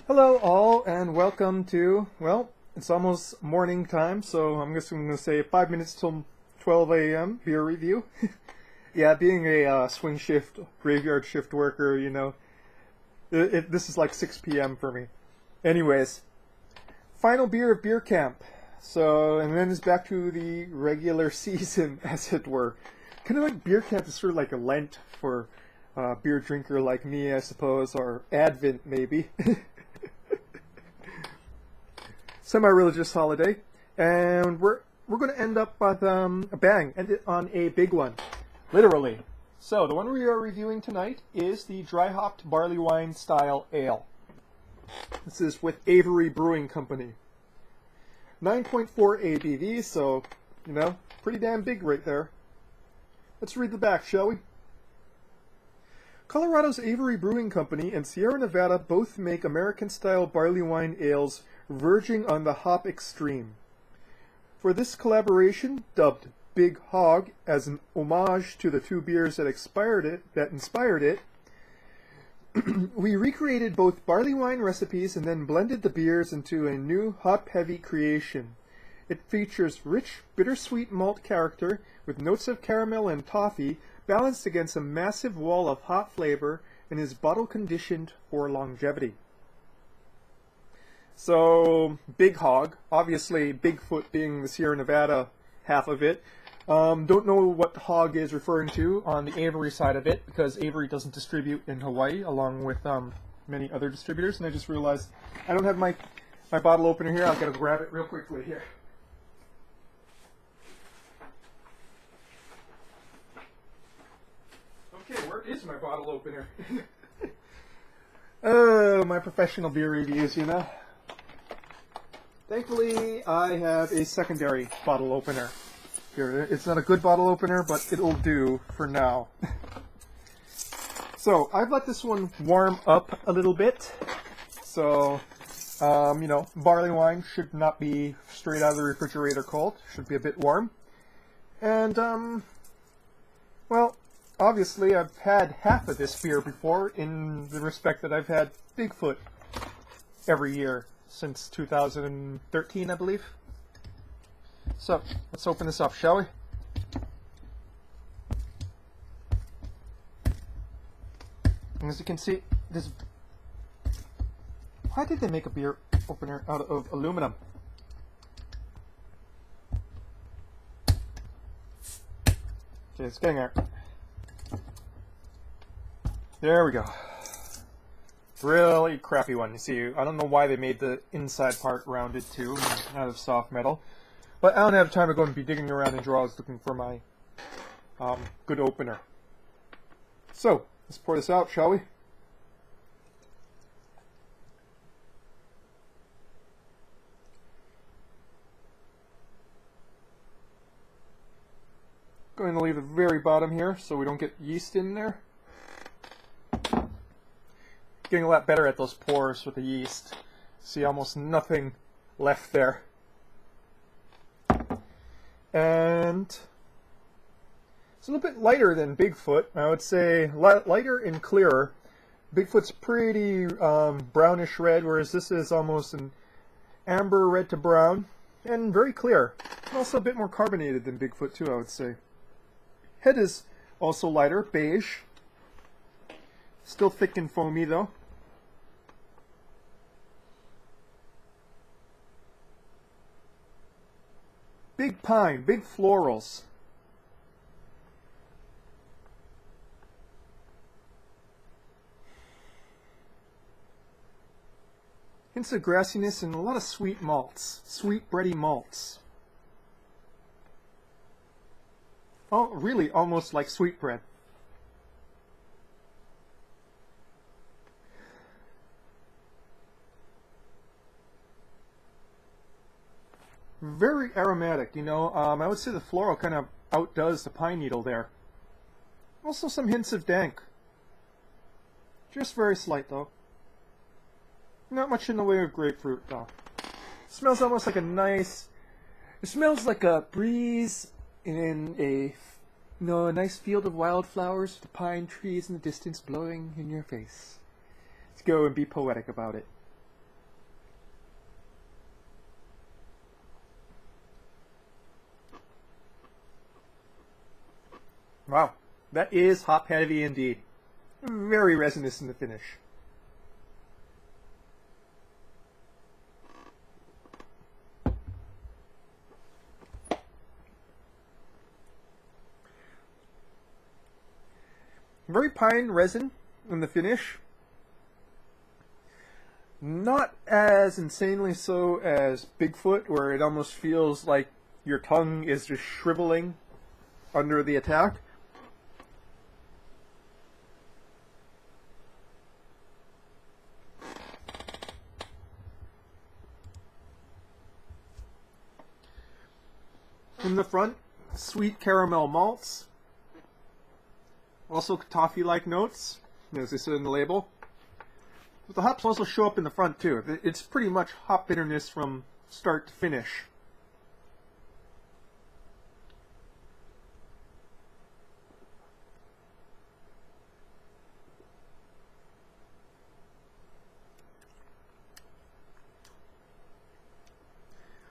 Hello all and welcome to, well, it's almost morning time, so I'm just going to say 5 minutes till 12 a.m. beer review. Yeah, being a swing shift, graveyard shift worker, this is like 6 p.m. for me. Anyways, final beer of beer camp. So, and then it's back to the regular season, as it were. Kind of like beer camp is sort of like a Lent for a beer drinker like me, I suppose, or Advent maybe. Semi-religious holiday, and we're going to end up with a bang, end it on a big one, literally. So the one we are reviewing tonight is the dry hopped Barleywine style ale. This is with Avery Brewing Company. 9.4 ABV, so pretty damn big right there. Let's read the back, shall we? Colorado's Avery Brewing Company and Sierra Nevada both make American-style barley wine ales verging on the hop extreme. For this collaboration, dubbed Big Hog as an homage to the two beers that inspired it, we recreated both barley wine recipes and then blended the beers into a new hop-heavy creation. It features rich, bittersweet malt character with notes of caramel and toffee balanced against a massive wall of hop flavor and is bottle conditioned for longevity. So, Big Hog, obviously Bigfoot being the Sierra Nevada half of it. Don't know what Hog is referring to on the Avery side of it, because Avery doesn't distribute in Hawaii, along with many other distributors, and I just realized I don't have my bottle opener here. I've got to grab it real quickly here. Okay, where is my bottle opener? Oh, my professional beer reviews, Thankfully, I have a secondary bottle opener. Here, it's not a good bottle opener, but it'll do for now. So, I've let this one warm up a little bit. So, barley wine should not be straight out of the refrigerator cold. Should be a bit warm. And, well, obviously I've had half of this beer before in the respect that I've had Bigfoot every year. Since 2013, I believe. So, let's open this up, shall we? And as you can see, this... Why did they make a beer opener out of aluminum? Okay, it's getting there. There we go. Really crappy one. You see, I don't know why they made the inside part rounded too, out of soft metal. But I don't have time to go and be digging around in drawers looking for my good opener. So, let's pour this out, shall we? Going to leave the very bottom here so we don't get yeast in there. Getting a lot better at those pours with the yeast. See almost nothing left there. And it's a little bit lighter than Bigfoot. I would say lighter and clearer. Bigfoot's pretty brownish red, whereas this is almost an amber red to brown. And very clear. And also a bit more carbonated than Bigfoot too, I would say. Head is also lighter, beige. Still thick and foamy though. Big pine, big florals. Hints of grassiness and a lot of sweet malts. Sweet bready malts. Oh, really almost like sweetbread. Very aromatic, I would say the floral kind of outdoes the pine needle there. Also some hints of dank. Just very slight though. Not much in the way of grapefruit though. Smells almost like a nice... It smells like a breeze in a nice field of wildflowers with the pine trees in the distance blowing in your face. Let's go and be poetic about it. Wow, that is hop heavy indeed. Very resinous in the finish. Very pine resin in the finish. Not as insanely so as Bigfoot, where it almost feels like your tongue is just shriveling under the attack. In the front, sweet caramel malts. Also toffee-like notes, as they said in the label. But the hops also show up in the front too. It's pretty much hop bitterness from start to finish.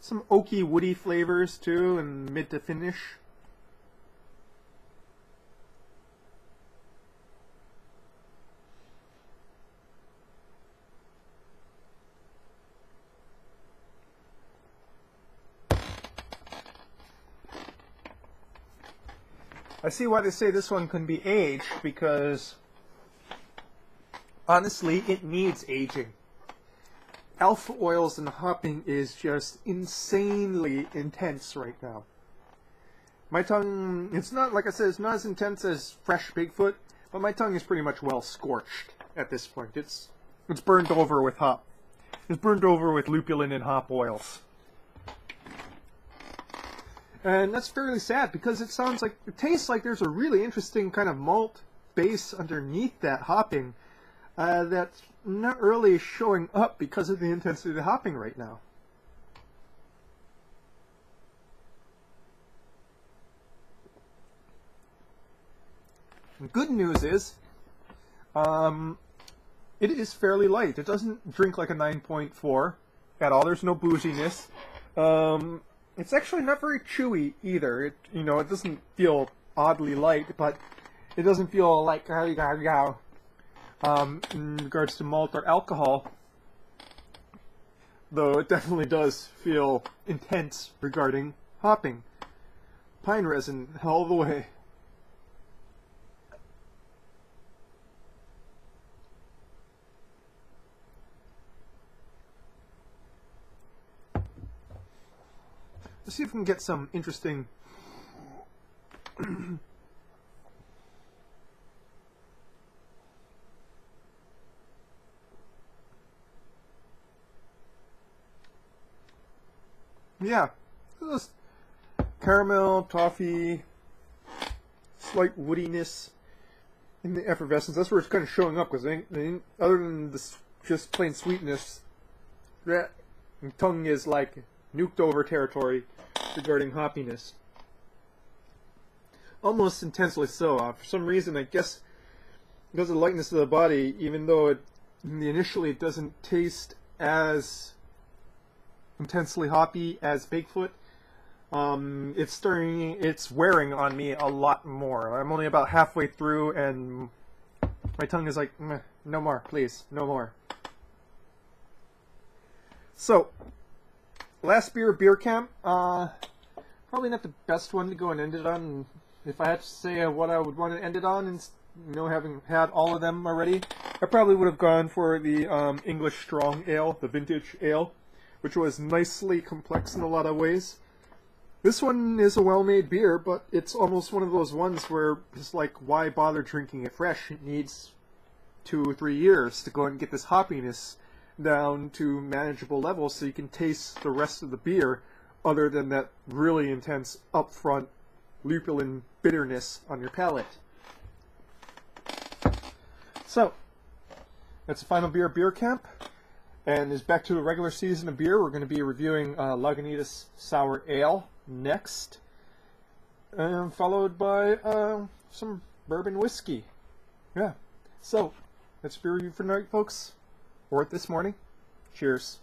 Some oaky, woody flavors too, in mid to finish. I see why they say this one can be aged, because honestly, it needs aging. Alpha oils and hopping is just insanely intense right now. My tongue, it's not, like I said, it's not as intense as fresh Bigfoot, but my tongue is pretty much well scorched at this point. It's burned over with hop. It's burned over with lupulin and hop oils. And that's fairly sad, because it tastes like there's a really interesting kind of malt base underneath that hopping that's not really showing up because of the intensity of the hopping right now. The good news is, it is fairly light. It doesn't drink like a 9.4 at all. There's no booziness. It's actually not very chewy either. It doesn't feel oddly light, but it doesn't feel like in regards to malt or alcohol, though it definitely does feel intense regarding hopping. Pine resin all the way. Let's see if we can get some interesting yeah, just caramel, toffee, slight woodiness in the effervescence. That's where it's kind of showing up, because other than this just plain sweetness, that tongue is like nuked over territory regarding hoppiness. Almost intensely so. For some reason, I guess because of the lightness of the body, even though initially it doesn't taste as intensely hoppy as Bigfoot, it's wearing on me a lot more. I'm only about halfway through and my tongue is like, no more, please, no more. So, last beer camp, probably not the best one to go and end it on. If I had to say what I would want to end it on, and having had all of them already, I probably would have gone for the English Strong Ale, the Vintage Ale, which was nicely complex in a lot of ways. This one is a well-made beer, but it's almost one of those ones where it's like, why bother drinking it fresh? It needs 2 or 3 years to go and get this hoppiness down to manageable levels so you can taste the rest of the beer other than that really intense upfront lupulin bitterness on your palate. So, that's the final beer camp, and is back to a regular season of beer. We're going to be reviewing Lagunitas Sour Ale next, followed by some bourbon whiskey. Yeah, so that's beer review for tonight, folks. Or this morning. Cheers.